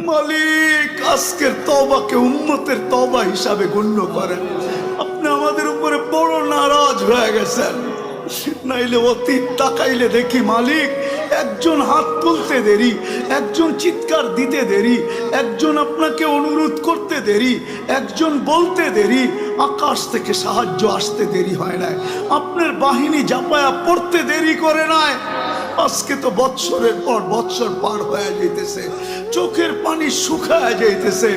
মালিক আজকের তওবাকে উম্মতের তওবা হিসাবে গণ্য করেন। আপনি আমাদের উপরে বড় নারাজ হয়ে গেছেন। নাইলে অতীত তাকাইলে দেখি মালিক একজন হাত তুলতে দেরি, একজন চিৎকার দিতে দেরি, একজন আপনাকে অনুরোধ করতে দেরি, একজন বলতে দেরি, আকাশ থেকে সাহায্য আসতে দেরি হয় নাই, আপনার বাহিনী জাপায়া পড়তে দেরি করে নাই। আজকে তো বৎসরের পর বৎসর পার হয়ে যাইতেছে, চোখের পানি শুকায় যাইতেছে।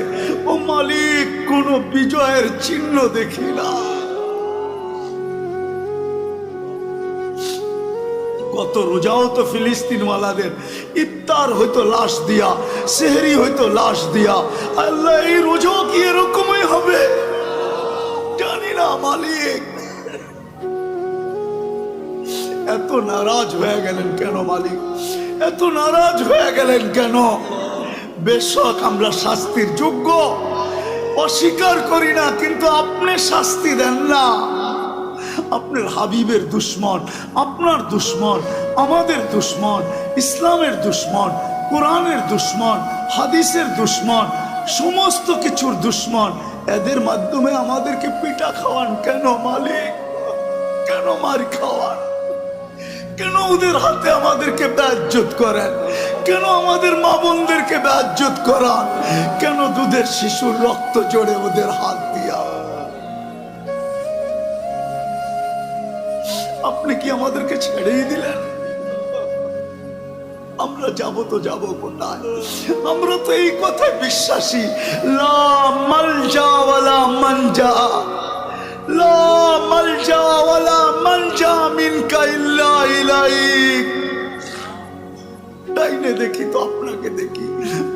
ও মালিক কোনো বিজয়ের চিহ্ন দেখি না। কত রোজাও তো ফিলিস্তিনওয়ালাদের ইফতার হয়তো লাশ দিয়া, সেহরি হয়তো লাশ দিয়া। আল্লাহ এই রোজাও কি এরকমই হবে জানি না মালিক। এত নারাজ হয়ে গেলেন কেন মালিক? এত নারাজ হয়ে গেলেন কেন? বেশক আমরা শাস্তির যোগ্য, অস্বীকার করি না, কিন্তু আপনি শাস্তি দেন না। আপনার হাবিবের দুশ্মন, আপনার দুশ্মন, আমাদের দুশ্মন, ইসলামের দুশ্মন, কোরআনের দুশ্মন, হাদিসের দুশ্মন, সমস্ত কিছুর দুশ্মন, এদের মাধ্যমে আমাদেরকে পিটা খাওয়ান কেন মালিক? কেন মার খাওয়ান? কেন ওদের হাতে আমাদেরকে বেইজ্জত করেন? কেন আমাদের মা বোনদেরকে বেইজ্জত করান? কেন দুধের শিশুর রক্ত জড়ে ওদের হাত দিয়া? আপনি কি আমাদেরকে ছেড়েই দিলেন? আমরা যাব তো যাব কোথায়? আমরা তো এই কথায় বিশ্বাসী, লা মালজা ওয়ালা মানজা, লা মালজা ওয়ালা মানজা মিনকা ইল্লা ইলাইক। ডাইনে দেখি তো আপনাকে দেখি,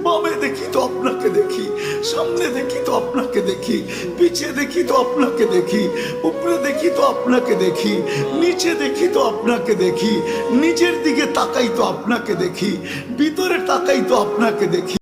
বামে দেখি তো আপনাকে দেখি, সামনে দেখি তো আপনাকে দেখি, পিছে দেখি তো আপনাকে দেখি, উপরে দেখি তো আপনাকে দেখি, নিচে দেখি তো আপনাকে দেখি, নিচের দিকে তাকাই তো আপনাকে দেখি, ভিতরে তাকাই তো আপনাকে দেখি।